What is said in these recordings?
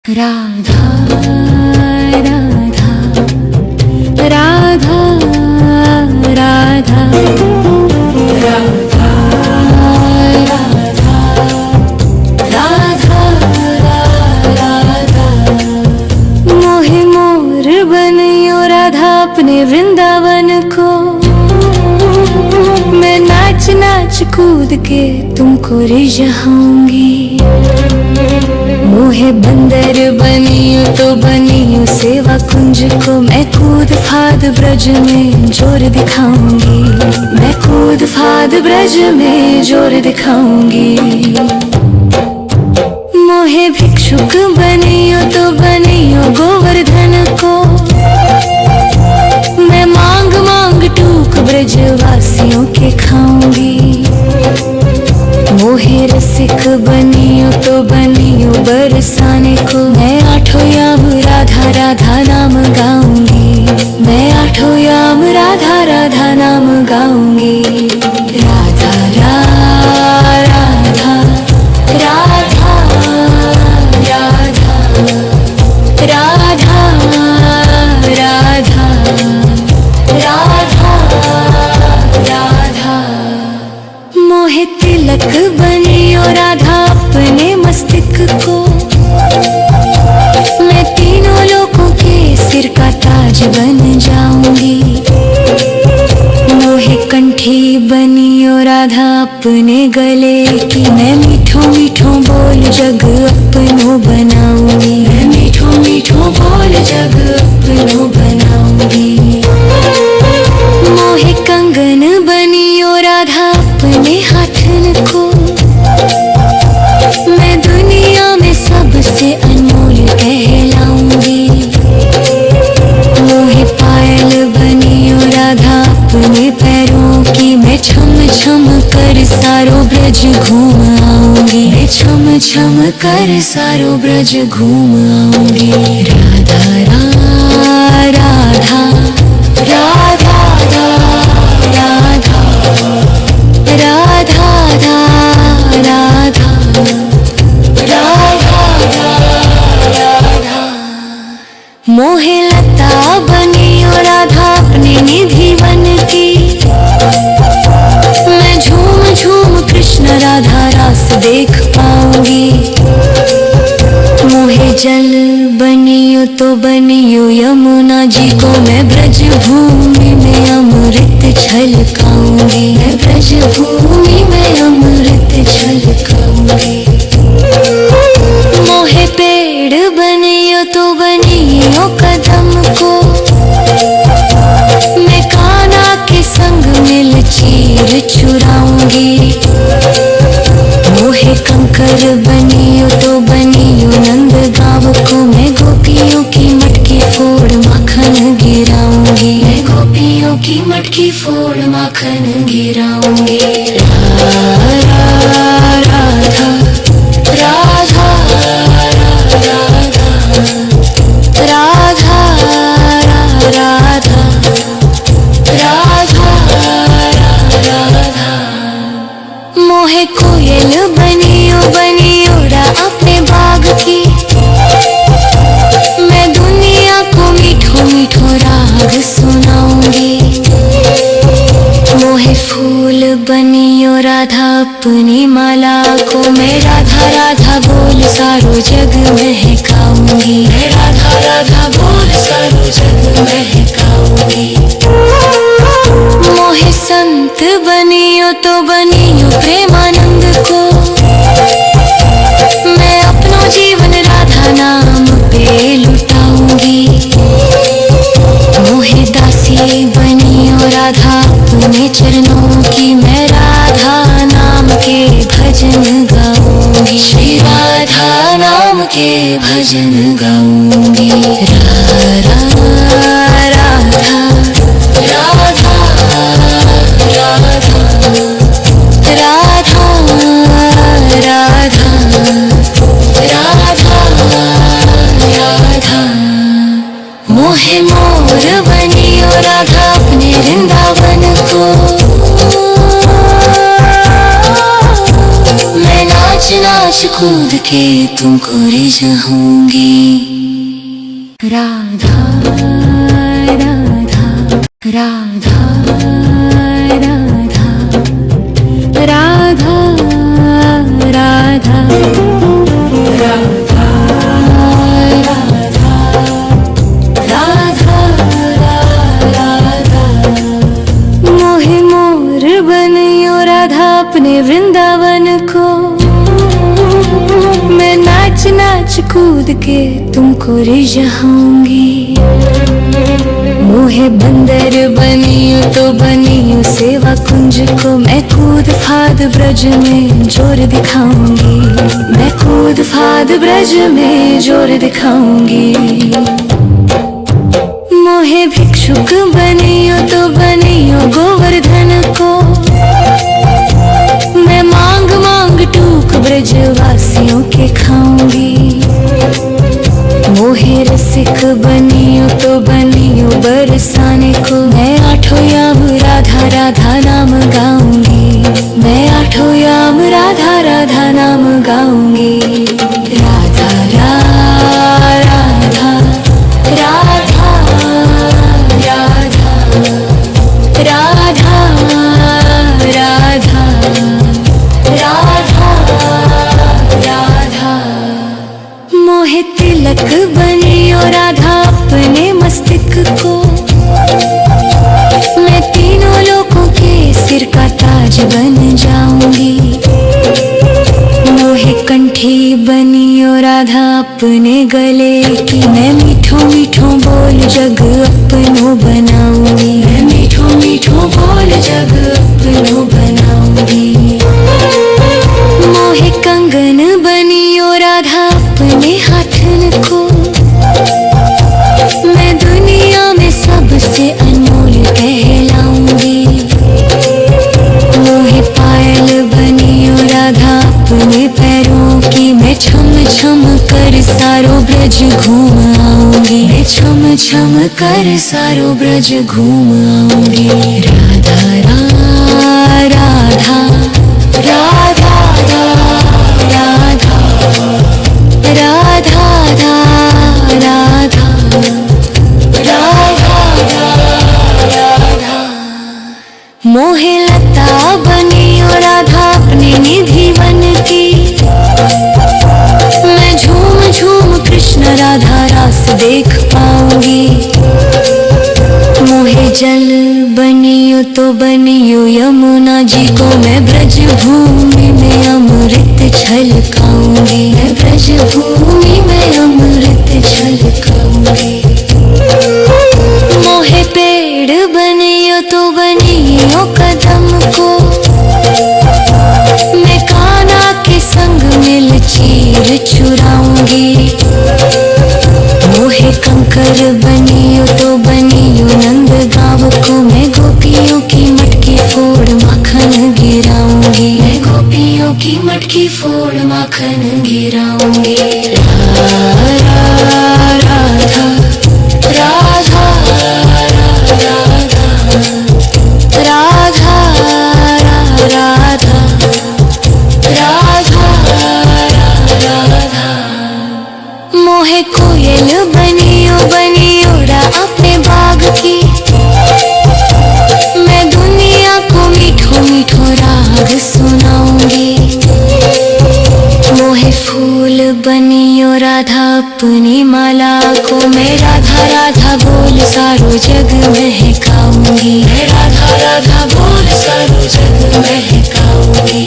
राधा राधा राधा राधा राधा राधा राधा मोहे मोर बनियो राधा अपने वृंदावन को। मैं नाच नाच कूद के तुमको रिझाऊंगी। मोहे बंदर बनियो तो बनियो सेवा कुंज को। मैं कूद फाद ब्रज में जोर दिखाऊंगी। मैं कूद फाद ब्रज में जोर दिखाऊंगी। मोहे भिक्षुक बनियो तो बनियो गोवर्धन को। मैं मांग मांग टूक ब्रजवासियों के खाऊंगी। मोहे रसिक बनियो तो बनियो बरसाने को। मैं आठों याम राधा राधा नाम गाऊंगी। मैं आठों याम राधा राधा नाम गाऊंगी। राधा राधा राधा राधा राधा राधा राधा राधा। मोहे तिलक बनियो राधा अपने मस्तक को। मैं तीनों लोगों के सिर का ताज बन जाऊंगी। मोहे कंठी बनियो राधा अपने गले की। मैं मीठो मीठो बोल जग अपनो बनाऊंगी। मैं मीठो मीठो बोल जग अपनो बनाऊंगी। मोहे कंगन बनियो राधा अपने हाथन को। मैं दुनिया में सबसे अनमोल कहलाऊंगी। मोहे पायल बनियो राधा अपने पैरों की। मैं छम छम कर सारो ब्रज घूम आऊंगी। मैं छम छम कर सारो ब्रज घूम आऊंगी। राधा राधा राधा राधा राधा राधा राधा राधा। मोहे लता बनियो राधा अपने निधि वन की। मैं झूम झूम कृष्ण राधा रास देख पाऊंगी। मोहे जल बनियो तो बनियो यमुना जी को। मैं ब्रज भूमि में अमृत छलकाऊंगी। मैं ब्रज भूमि में अमृत छलकाऊंगी। मोहे पेड़ बनियो तो बनियो कदम को। मैं कान्हा के संग मिल चीर चुराऊंगी। मोहे कंकर बनियो तो बनियो नंद गाँव को। मैं गोपियों की मटकी फोड़ माखन गिराऊंगी। मैं गोपियों की मटकी फोड़ माखन गिराऊंगी। राधा राधा राधा राधा राधा राधा। मोहे कोयल बनियो बनियो रा अपने बाग की। मैं दुनिया को मीठो मीठो राग सुनाऊंगी। मोहे फूल बनियो राधा अपनी माला को। मैं राधा राधा बोल सारो जग महकाऊंगी। मैं राधा राधा बोल सारो जग महकाऊंगी। मोहे संत बनियो तो बनियो प्रेमानंद को। मैं अपनो जीवन राधा नाम पे लुटाऊंगी। मोहे दासी बनियो राधा अपने चरणों की। मैं राधा नाम के भजन गाऊंगी। श्री राधा नाम के भजन गाऊंगी। राधा राधा राधा राधा राधा राधा। मोहे मोर बनियो राधा अपने वृंदावन को। मैं नाच नाच नाच कूद के तुमको रिझाऊंगी। राधा राधा राधा राधा राधा राधा राधा राधा राधा। मोहे मोर बनियो राधा अपने वृंदावन को, मैं नाच नाच कूद के तुमको रिझाऊंगी। मोहे बंदर बनियो तो बनियो सेवा कुंज को, मैं कूद फाद ब्रज में जोर दिखाऊंगी। मैं कूद फाद ब्रज में जोर दिखाऊंगी। मोहे भिक्षुक बनियो तो बनियो गोवर्धन को, मैं मांग मांग टूक ब्रजवासियों के खाऊंगी। मोहे रसिक बनियो तो बनियो बरसाने को, मैं आठों याम राधा राधा नाम गाऊंगी। मैं आठों याम राधा राधा नाम गाऊंगी। राधा राधा राधा राधा राधा राधा राधा राधा। मोहे तिलक बनियो राधा अपने मस्तक को, मैं तीनों लोगों के सिर का ताज बन जाऊंगी। मोहे कंठी बनियो राधा अपने गले की, मैं मीठो मीठो बोल जग अपनो बनाऊंगी। मैं मीठो मीठो बोल जग अपनो बनाऊंगी। मोहे कंगन बनियो राधा अपने हाथन को, मैं दुनिया में सबसे अनमोल कहलाऊंगी। मोहे पायल बनियो राधा अपने पैरों की, मैं छम छम कर सारो ब्रज घूम आऊंगी। मैं छम छम कर सारो ब्रज घूम आऊंगी। राधा राधा राधा राधा राधा राधा राधा राधा। मोहे लता बनियो राधा अपने निधि वन की, मैं झूम झूम कृष्ण राधा रास देख पाऊंगी। मोहे जल बनियो तो बनियो यमुना जी को, मैं ब्रज भूमि में अमृत छलकाऊंगी। मैं ब्रज भूमि में अमृत छलकाऊंगी। मोहे पेड़ बनियो तो बनियो कदम को, मैं कान्हा के संग मिल चीर चुराऊंगी। मोहे कंकर बनियो तो बनियो नंद गाँव को, मैं गोपियों की मटकी फोड़ माखन गिराऊंगी। मैं गोपियों की मटकी फोड़ माखन गिराऊंगी। राधा राधा राधा राधा राधा राधा। मोहे कोयल बनियो बनियो अपने बाग की, मैं दुनिया को मीठो मीठो राग सुनाऊंगी। मोहे फूल बनियो राधा अपनी माला को, मैं राधा राधा बोल सारो जग महकाऊंगी। मैं राधा राधा बोल सारो जग महकाऊंगी।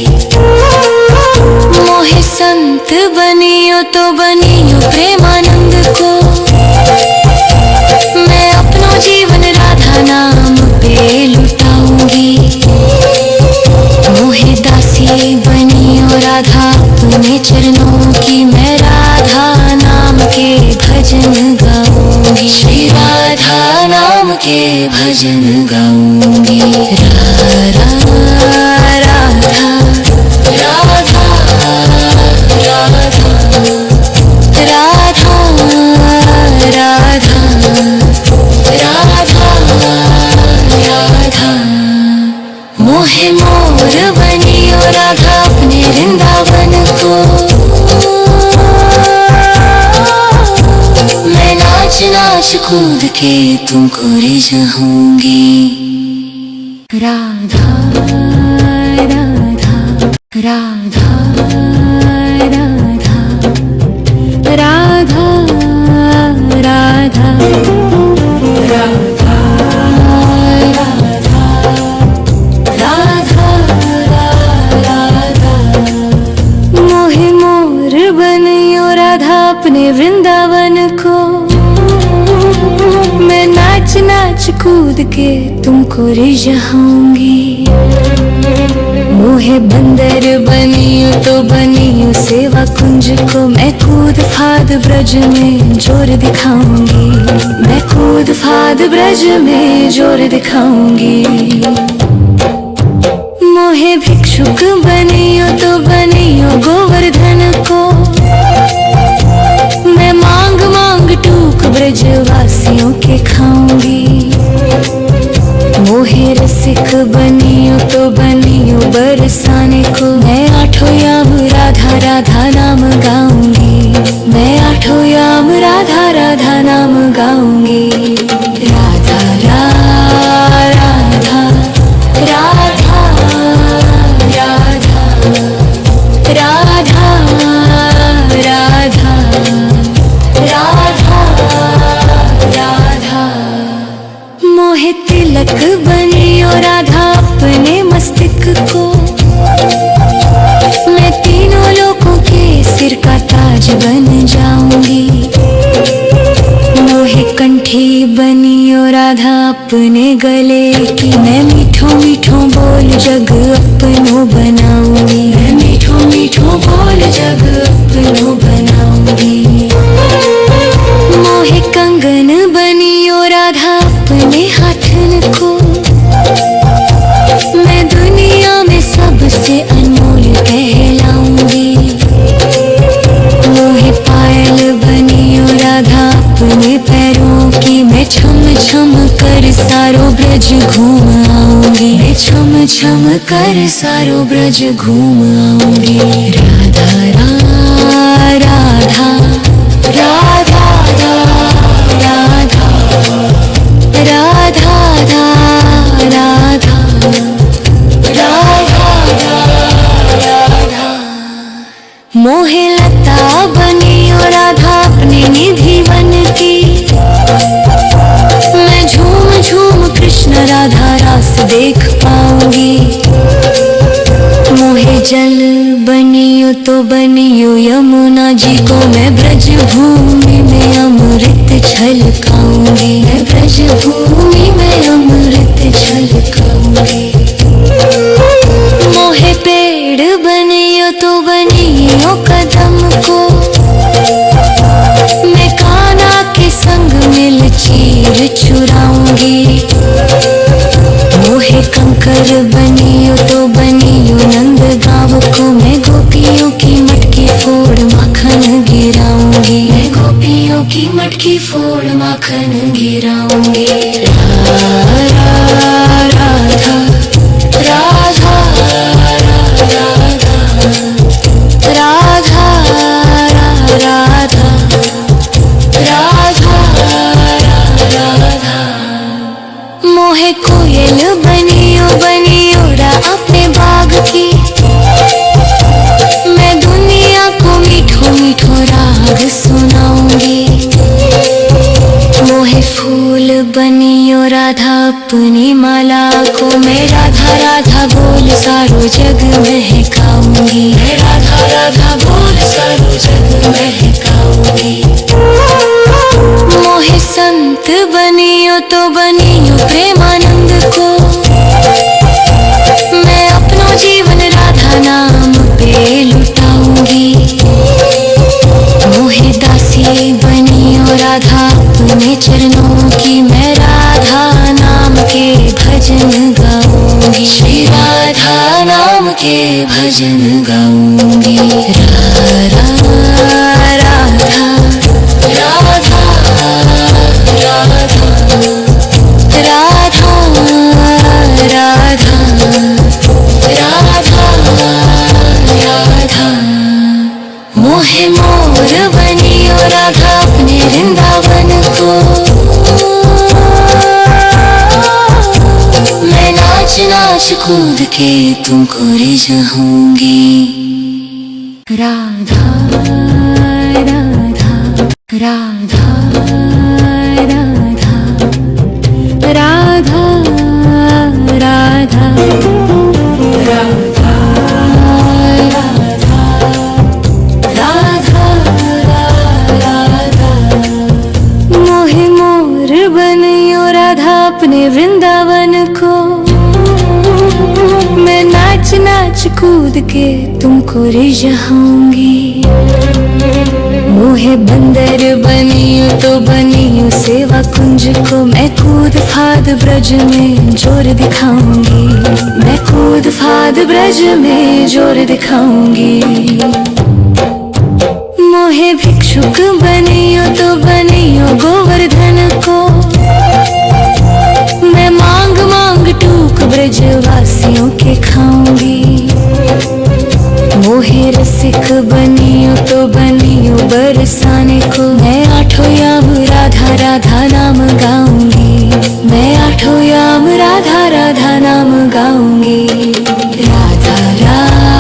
मोहे संत बनियो तो बनियो प्रेमानंद को, मैं अपनो जीवन राधा नाम पे लुटाऊंगी। मोहे दासी बनियो राधा अपने चरणों की, मैं राधा नाम के भजन गाऊंगी। श्री राधा नाम के भजन गाऊंगी। राधा राधा राधा राधा राधा राधा राधा। मोहे मोर बनियो राधा अपने वृंदावन को, कूद के तुमको रिझाऊंगी। राधा राधा राधा राधा राधा राधा राधा राधा राधा। मोहे मोर बनियो राधा अपने वृंदावन को, मैं नाच नाच कूद के तुमको रिझाऊंगी। मोहे बंदर बनियो तो बनियो सेवा कुंज को, मैं कूद फाद ब्रज में जोर दिखाऊंगी। मैं कूद फाद ब्रज में जोर दिखाऊंगी। मोहे भिक्षुक बनियो तो बनियो गोवर्धन को, मैं मांग मांग टूक ब्रजवासियों के खाऊंगी। मोहे रसिक बनियो तो बनियो बरसाने को, मैं आठों याम राधा राधा नाम गाऊंगी। मैं आठों याम राधा राधा नाम गाऊंगी। राधा राधा राधा राधा राधा राधा राधा राधा। मोहे तिलक बनियो राधा अपने मस्तक को, मैं तीनों लोगों के सिर का ताज बन जाऊंगी। मोहे कंठी बनियो राधा अपने गले की, मैं मीठो मीठो बोल जग अपनो बनाऊंगी। मैं मीठो मीठो बोल जग अपनो बनाऊंगी। मोहे कंगन बनियो राधा अपने हाथन को, मैं दुनिया में सबसे अनमोल कहलाऊंगी। मोहे पायल बनियो राधा अपने पैरों की, मैं छम छम कर सारो ब्रज घूम आऊंगी। मैं छम छम कर सारो ब्रज घूम आऊंगी। राधा राधा राधा राधा राधा राधा राधा राधा। मोहे लता बनियो राधा अपने निधि वन की, मैं झूम झूम कृष्ण राधा रास देख पाऊंगी। मोहे जल बनियो तो बनियो यमुना जी को, मैं ब्रज भूमि में अमृत छलकाऊंगी। मैं ब्रज भूमि में अमृत छलकाऊंगी। मोहे पेड़ बनियो तो बनियो कदम को, मैं कान्हा के संग मिल चीर चुराऊंगी। मोहे कंकर बनियो तो बनियो नंद गाँव को, मैं गोपियों की मटकी फोड़ माखन गिराऊंगी। मैं गोपियों की मटकी फोड़ माखन गिराऊंगी। राधा राधा राधा राधा राधा राधा राधा। मोहे कोयल बनियो बनियो रा अपने बाग की, मैं दुनिया को मीठो मीठो राग सुनाऊंगी। मोहे फूल बनियो राधा अपनी माला को, मैं राधा राधा बोल सारो जग महकाऊंगी। मैं राधा राधा बोल सारो जग महकाऊंगी। मोहे संत बनियो तो बनियो प्रेमानंद को, मैं अपनो जीवन राधा नाम पे लुटाऊंगी। मोहे दासी बनियो राधा अपने चरणों की, मैं राधा नाम के भजन गाऊंगी। श्री राधा नाम के भजन गाऊंगी। राधा राधा राधा राधा राधा राधा राधा राधा। मोहे मोर बनियो राधा अपने वृंदावन को, नाच कूद के तुमको रिझाऊंगी। राधा राधा राधा राधा राधा राधा राधा राधा राधा। मोहे मोर बनियो राधा अपने वृंदावन को, मैं नाच नाच कूद के तुमको रिझाऊंगी। मोहे बंदर बनियो तो बनियो सेवा कुंज को, मैं कूद फाद ब्रज में जोर दिखाऊंगी। मैं कूद फाद ब्रज में जोर दिखाऊंगी। मोहे भिक्षुक बनियो तो बनियो गोवर्धन को, मैं मांग मांग टूक ब्रजवासियों के खाऊंगी। मोहे रसिक बनियो तो बनियो बरसाने को, मैं आठों याम राधा राधा नाम गाऊंगी। मैं आठों याम राधा राधा नाम गाऊंगी। राधा राधा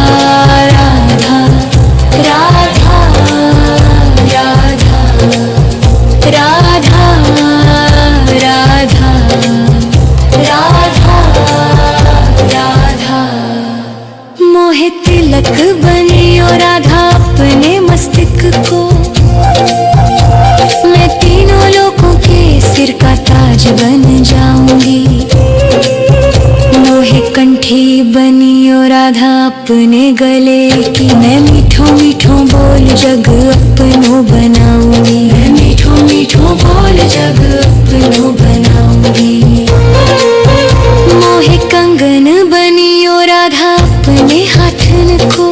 राधा राधा राधा राधा राधा राधा। मोहे तिलक बनियो राधा अपने मस्तक को, मैं तीनों लोगों के सिर का ताज बन जाऊंगी। मोहे कंठी बनियो राधा अपने गले की, मैं मीठो मीठो बोल जग अपनो बनाऊंगी। मैं मीठो मीठो बोल जग अपनो बनाऊंगी। मोहे कंगन बनियो राधा अपने हाथन को,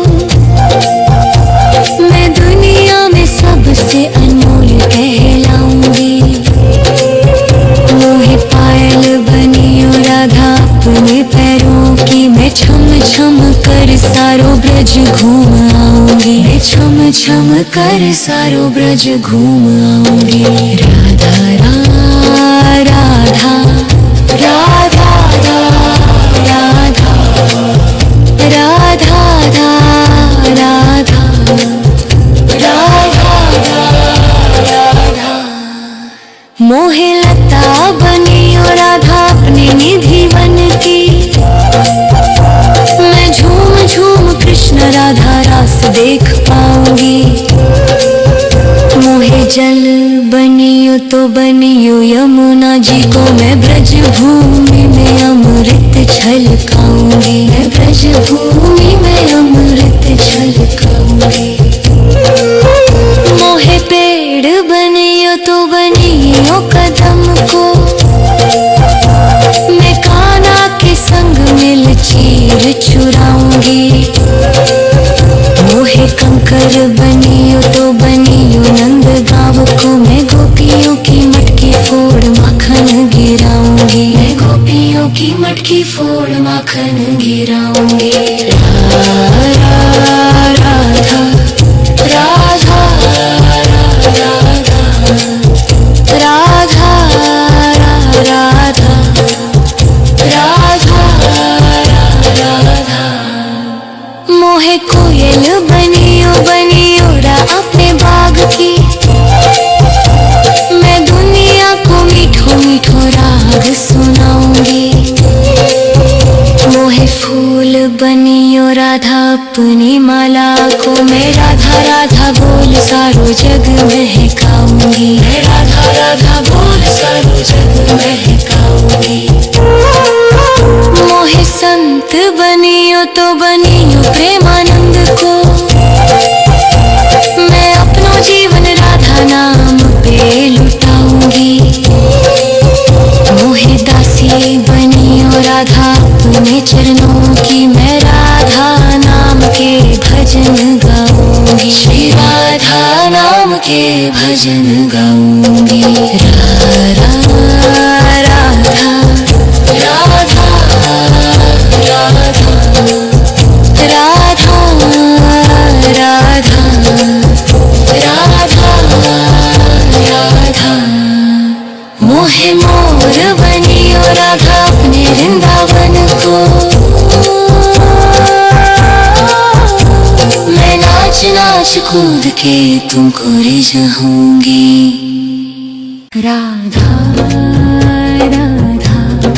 मैं दुनिया में सबसे अनमोल कहलाऊंगी। मोहे पायल बनियो राधा अपने पैरों की, मैं छम छम कर सारो ब्रज घूम आऊंगी। मैं छम छम कर सारो ब्रज घूम आऊंगी। राधा राधा राधा राधा राधा राधा राधा राधा। मोहे लता बनियो राधा अपने निधि वन की, मैं झूम झूम कृष्ण राधा रास देख पाऊंगी। मोहे जल बनियो तो बनियो यमुना जी को, मैं ब्रज भूमि में अमृत छलकाऊंगी। मैं ब्रज भूमि में अमृत छलकाऊंगी। मोहे पेड़ बनियो तो बनियो कदम को, मैं कान्हा के संग मिल चीर चुराऊंगी। मोहे कंकर बनियो तो बनियो नंद गाँव को, मैं गोपियों की मटकी फोड़ माखन गिराऊंगी। मैं गोपियों की मटकी फोड़ माखन गिराऊंगी। राधा राधा राधा राधा राधा राधा राधा। मोहे कोयल बनियो बनियो रा अपने बाग की, मैं दुनिया को मीठो मीठो राग सुनाऊंगी। मोहे फूल बनियो राधा अपनी माला को, मैं राधा राधा बोल सारो जग महकाऊंगी। मैं राधा राधा बोल सारो जग महकाऊंगी। मोहे संत बनियो तो बनियो प्रेमानंद को, मैं अपनो जीवन राधा नाम पे लुटाऊंगी। मोहे दासी बनियो राधा अपने चरणों की, मैं राधा नाम के भजन गाऊंगी। श्री राधा नाम के भजन गाऊंगी। राधा राधा राधा राधा राधा राधा राधा राधा। मोहे मोर बनियो राधा अपने वृंदावन को। मैं नाच नाच कूद के तुमको रिझाऊंगी राधा।